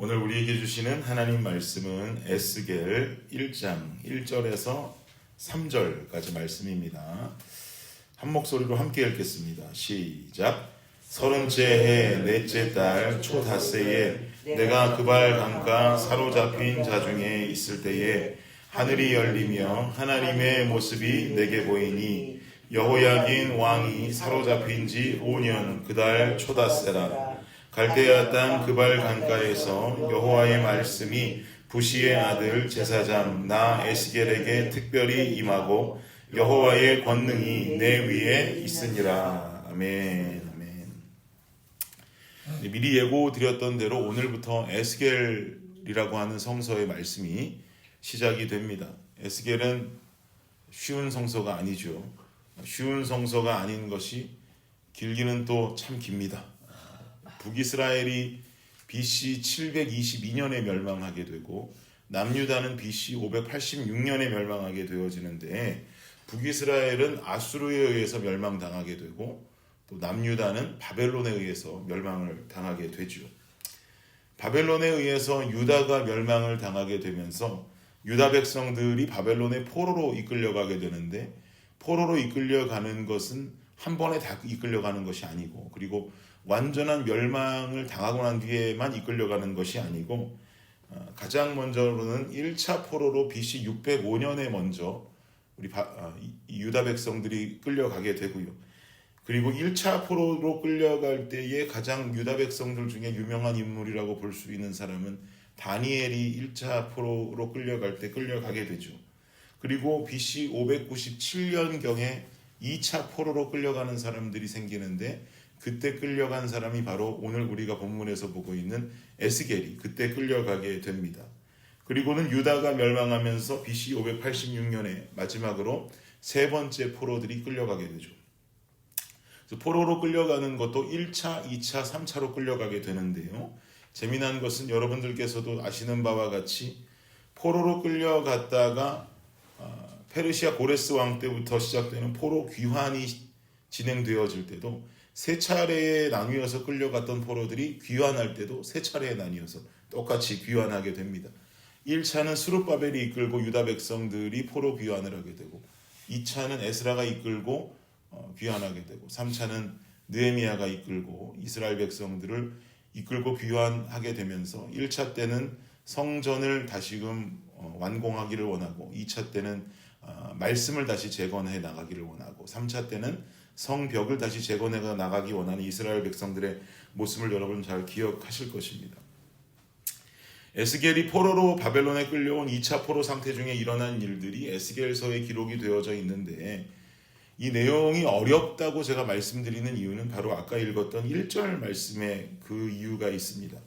오늘 우리에게 주시는 하나님 말씀은 에스겔 1장 1절에서 3절까지 말씀입니다. 한 목소리로 함께 읽겠습니다. 시작. 서른째 해 넷째 달 초닷새에 내가 그발 강가 사로잡힌 자 중에 있을 때에 하늘이 열리며 하나님의 모습이 내게 보이니 여호야긴 왕이 사로잡힌 지 5년 그달 초닷새라. 갈대아 땅 그발 강가에서 여호와의 말씀이 부시의 아들 제사장 나 에스겔에게 특별히 임하고 여호와의 권능이 내 위에 있으니라. 아멘. 미리 예고 드렸던 대로 오늘부터 에스겔이라고 하는 성서의 말씀이 시작이 됩니다. 에스겔은 쉬운 성서가 아니죠. 쉬운 성서가 아닌 것이 길기는 또 참 깁니다. 북이스라엘이 BC 722년에 멸망하게 되고 남유다는 BC 586년에 멸망하게 되어지는데 북이스라엘은 아수르에 의해서 멸망당하게 되고 또 남유다는 바벨론에 의해서 멸망을 당하게 되죠. 바벨론에 의해서 유다가 멸망을 당하게 되면서 유다 백성들이 바벨론의 포로로 이끌려가게 되는데 포로로 이끌려가는 것은 한 번에 다 이끌려가는 것이 아니고 그리고 완전한 멸망을 당하고 난 뒤에만 이끌려가는 것이 아니고 가장 먼저로는 1차 포로로 BC 605년에 먼저 유다 백성들이 끌려가게 되고요. 그리고 1차 포로로 끌려갈 때에 가장 유다 백성들 중에 유명한 인물이라고 볼 수 있는 사람은 다니엘이 1차 포로로 끌려갈 때 끌려가게 되죠. 그리고 BC 597년경에 2차 포로로 끌려가는 사람들이 생기는데 그때 끌려간 사람이 바로 오늘 우리가 본문에서 보고 있는 에스겔이 그때 끌려가게 됩니다. 그리고는 유다가 멸망하면서 BC 586년에 마지막으로 세 번째 포로들이 끌려가게 되죠. 그래서 포로로 끌려가는 것도 1차, 2차, 3차로 끌려가게 되는데요. 재미난 것은 여러분들께서도 아시는 바와 같이 포로로 끌려갔다가 페르시아 고레스 왕 때부터 시작되는 포로 귀환이 진행되어질 때도 세 차례에 나뉘어서 끌려갔던 포로들이 귀환할 때도 세 차례에 나뉘어서 똑같이 귀환하게 됩니다. 1차는 스룹바벨이 이끌고 유다 백성들이 포로 귀환을 하게 되고 2차는 에스라가 이끌고 귀환하게 되고 3차는 느헤미야가 이끌고 이스라엘 백성들을 이끌고 귀환하게 되면서 1차 때는 성전을 다시금 완공하기를 원하고 2차 때는 말씀을 다시 재건해 나가기를 원하고 3차 때는 성벽을 다시 재건해 나가기 원하는 이스라엘 백성들의 모습을 여러분 잘 기억하실 것입니다. 에스겔이 포로로 바벨론에 끌려온 2차 포로 상태 중에 일어난 일들이 에스겔서에 기록이 되어져 있는데 이 내용이 어렵다고 제가 말씀드리는 이유는 바로 아까 읽었던 1절 말씀에 그 이유가 있습니다.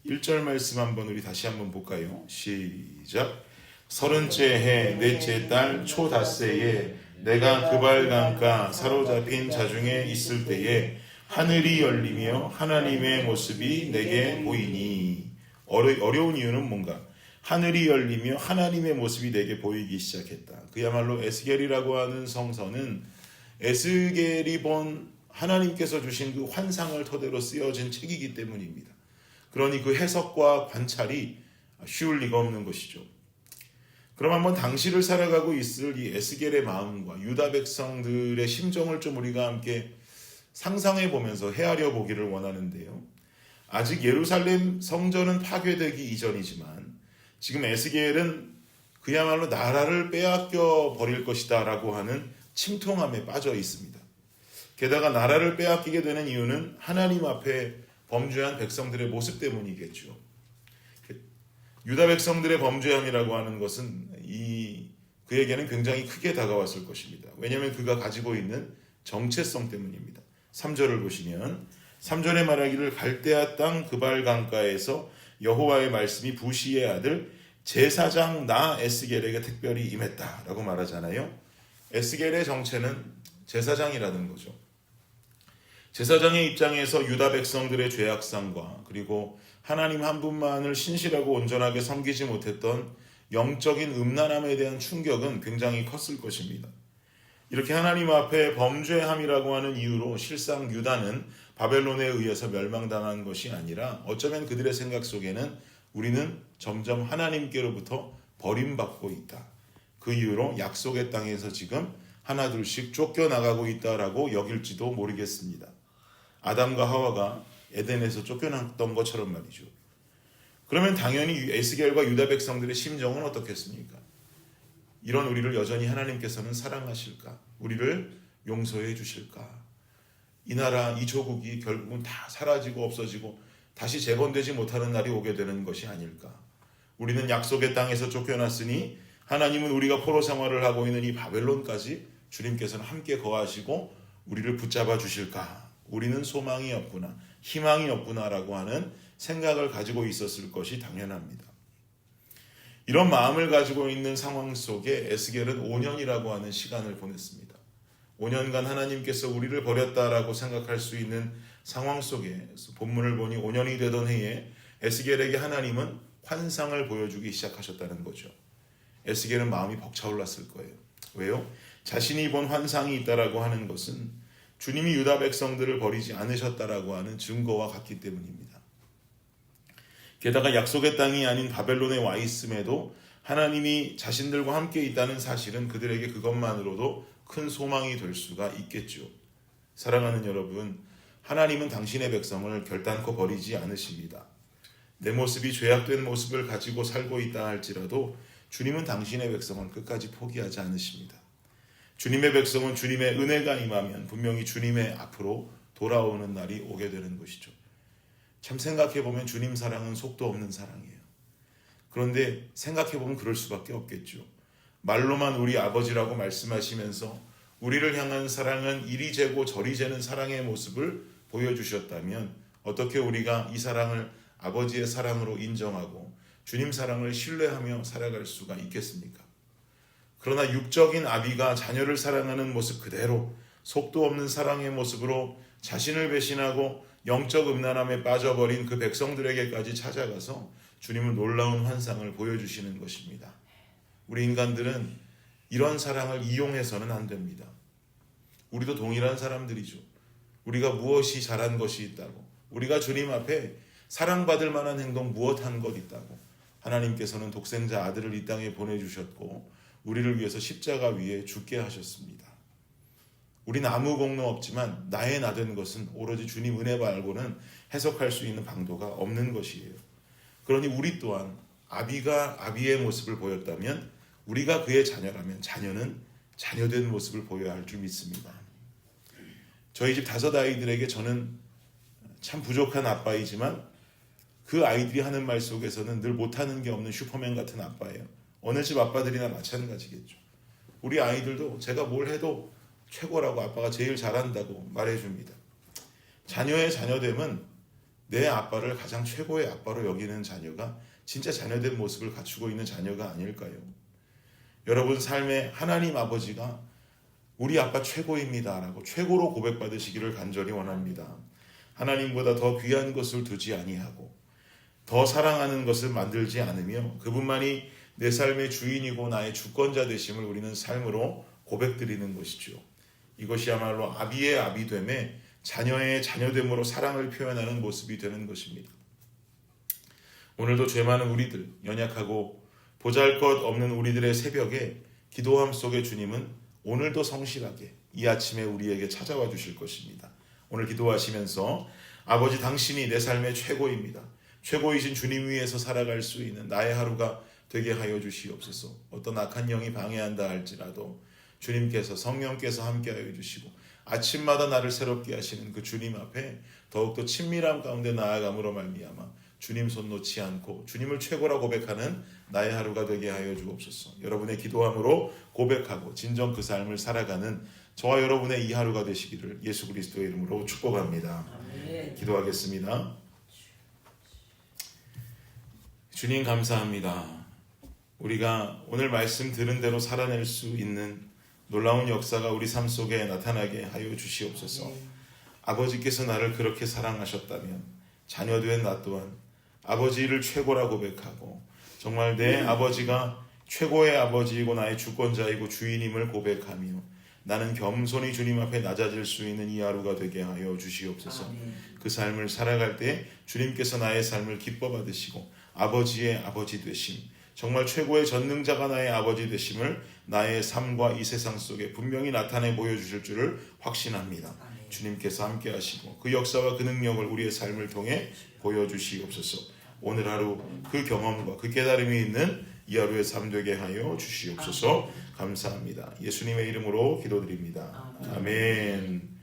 1절 말씀 한번 우리 다시 한번 볼까요? 시작. 서른째 해 넷째 달 초닷새에 내가 그발 강가 사로잡힌 자 중에 있을 때에 하늘이 열리며 하나님의 모습이 내게 보이니. 어려운 이유는 뭔가? 하늘이 열리며 하나님의 모습이 내게 보이기 시작했다. 그야말로 에스겔이라고 하는 성서는 에스겔이 본 하나님께서 주신 그 환상을 토대로 쓰여진 책이기 때문입니다. 그러니 그 해석과 관찰이 쉬울 리가 없는 것이죠. 그럼 한번 당시를 살아가고 있을 이 에스겔의 마음과 유다 백성들의 심정을 좀 우리가 함께 상상해 보면서 헤아려 보기를 원하는데요. 아직 예루살렘 성전은 파괴되기 이전이지만 지금 에스겔은 그야말로 나라를 빼앗겨 버릴 것이다 라고 하는 침통함에 빠져 있습니다. 게다가 나라를 빼앗기게 되는 이유는 하나님 앞에 범죄한 백성들의 모습 때문이겠죠. 유다 백성들의 범죄함이라고 하는 것은 그에게는 굉장히 크게 다가왔을 것입니다. 왜냐하면 그가 가지고 있는 정체성 때문입니다. 3절을 보시면 3절에 말하기를 갈대아 땅 그발 강가에서 여호와의 말씀이 부시의 아들 제사장 나 에스겔에게 특별히 임했다라고 말하잖아요. 에스겔의 정체는 제사장이라는 거죠. 제사장의 입장에서 유다 백성들의 죄악상과 그리고 하나님 한 분만을 신실하고 온전하게 섬기지 못했던 영적인 음란함에 대한 충격은 굉장히 컸을 것입니다. 이렇게 하나님 앞에 범죄함이라고 하는 이유로 실상 유다는 바벨론에 의해서 멸망당한 것이 아니라 어쩌면 그들의 생각 속에는 우리는 점점 하나님께로부터 버림받고 있다. 그 이유로 약속의 땅에서 지금 하나둘씩 쫓겨나가고 있다라고 여길지도 모르겠습니다. 아담과 하와가 에덴에서 쫓겨났던 것처럼 말이죠. 그러면 당연히 에스겔과 유다 백성들의 심정은 어떻겠습니까? 이런 우리를 여전히 하나님께서는 사랑하실까? 우리를 용서해 주실까? 이 나라, 이 조국이 결국은 다 사라지고 없어지고 다시 재건되지 못하는 날이 오게 되는 것이 아닐까? 우리는 약속의 땅에서 쫓겨났으니 하나님은 우리가 포로 생활을 하고 있는 이 바벨론까지 주님께서는 함께 거하시고 우리를 붙잡아 주실까? 우리는 소망이 없구나, 희망이 없구나라고 하는 생각을 가지고 있었을 것이 당연합니다. 이런 마음을 가지고 있는 상황 속에 에스겔은 5년이라고 하는 시간을 보냈습니다. 5년간 하나님께서 우리를 버렸다라고 생각할 수 있는 상황 속에 본문을 보니 5년이 되던 해에 에스겔에게 하나님은 환상을 보여주기 시작하셨다는 거죠. 에스겔은 마음이 벅차올랐을 거예요. 왜요? 자신이 본 환상이 있다라고 하는 것은 주님이 유다 백성들을 버리지 않으셨다라고 하는 증거와 같기 때문입니다. 게다가 약속의 땅이 아닌 바벨론에 와 있음에도 하나님이 자신들과 함께 있다는 사실은 그들에게 그것만으로도 큰 소망이 될 수가 있겠죠. 사랑하는 여러분, 하나님은 당신의 백성을 결단코 버리지 않으십니다. 내 모습이 죄악된 모습을 가지고 살고 있다 할지라도 주님은 당신의 백성을 끝까지 포기하지 않으십니다. 주님의 백성은 주님의 은혜가 임하면 분명히 주님의 앞으로 돌아오는 날이 오게 되는 것이죠. 참 생각해보면 주님 사랑은 속도 없는 사랑이에요. 그런데 생각해보면 그럴 수밖에 없겠죠. 말로만 우리 아버지라고 말씀하시면서 우리를 향한 사랑은 이리 재고 저리 재는 사랑의 모습을 보여주셨다면 어떻게 우리가 이 사랑을 아버지의 사랑으로 인정하고 주님 사랑을 신뢰하며 살아갈 수가 있겠습니까? 그러나 육적인 아비가 자녀를 사랑하는 모습 그대로 속도 없는 사랑의 모습으로 자신을 배신하고 영적 음란함에 빠져버린 그 백성들에게까지 찾아가서 주님은 놀라운 환상을 보여주시는 것입니다. 우리 인간들은 이런 사랑을 이용해서는 안 됩니다. 우리도 동일한 사람들이죠. 우리가 무엇이 잘한 것이 있다고, 우리가 주님 앞에 사랑받을 만한 행동 무엇 한 것 있다고, 하나님께서는 독생자 아들을 이 땅에 보내주셨고 우리를 위해서 십자가 위에 죽게 하셨습니다. 우리는 아무 공로 없지만 나의 나된 것은 오로지 주님 은혜 말고는 해석할 수 있는 방도가 없는 것이에요. 그러니 우리 또한 아비가 아비의 모습을 보였다면 우리가 그의 자녀라면 자녀는 자녀된 모습을 보여야 할 줄 믿습니다. 저희 집 5 아이들에게 저는 참 부족한 아빠이지만 그 아이들이 하는 말 속에서는 늘 못하는 게 없는 슈퍼맨 같은 아빠예요. 어느 집 아빠들이나 마찬가지겠죠. 우리 아이들도 제가 뭘 해도 최고라고, 아빠가 제일 잘한다고 말해줍니다. 자녀의 자녀됨은 내 아빠를 가장 최고의 아빠로 여기는 자녀가 진짜 자녀된 모습을 갖추고 있는 자녀가 아닐까요? 여러분 삶에 하나님 아버지가 우리 아빠 최고입니다 라고 최고로 고백받으시기를 간절히 원합니다. 하나님보다 더 귀한 것을 두지 아니하고 더 사랑하는 것을 만들지 않으며 그분만이 내 삶의 주인이고 나의 주권자 되심을 우리는 삶으로 고백드리는 것이죠. 이것이야말로 아비의 아비됨에 자녀의 자녀됨으로 사랑을 표현하는 모습이 되는 것입니다. 오늘도 죄 많은 우리들, 연약하고 보잘것없는 우리들의 새벽에 기도함 속에 주님은 오늘도 성실하게 이 아침에 우리에게 찾아와 주실 것입니다. 오늘 기도하시면서 아버지 당신이 내 삶의 최고입니다. 최고이신 주님 위에서 살아갈 수 있는 나의 하루가 되게 하여 주시옵소서. 어떤 악한 영이 방해한다 할지라도 주님께서 성령께서 함께하여 주시고 아침마다 나를 새롭게 하시는 그 주님 앞에 더욱더 친밀함 가운데 나아감으로 말미암아 주님 손 놓지 않고 주님을 최고라 고백하는 나의 하루가 되게 하여 주옵소서. 여러분의 기도함으로 고백하고 진정 그 삶을 살아가는 저와 여러분의 이 하루가 되시기를 예수 그리스도의 이름으로 축복합니다. 아멘. 기도하겠습니다. 주님 감사합니다. 우리가 오늘 말씀 들은 대로 살아낼 수 있는 놀라운 역사가 우리 삶 속에 나타나게 하여 주시옵소서. 아버지께서 나를 그렇게 사랑하셨다면 자녀된 나 또한 아버지를 최고라 고백하고 정말 내 아버지가 최고의 아버지이고 나의 주권자이고 주인임을 고백하며 나는 겸손히 주님 앞에 낮아질 수 있는 이 하루가 되게 하여 주시옵소서. 그 삶을 살아갈 때 주님께서 나의 삶을 기뻐 받으시고 아버지의 아버지 되심, 정말 최고의 전능자가 나의 아버지 되심을 나의 삶과 이 세상 속에 분명히 나타내 보여주실 줄을 확신합니다. 주님께서 함께 하시고 그 역사와 그 능력을 우리의 삶을 통해 보여주시옵소서. 오늘 하루 그 경험과 그 깨달음이 있는 이 하루의 삶 되게 하여 주시옵소서. 감사합니다. 예수님의 이름으로 기도드립니다. 아멘.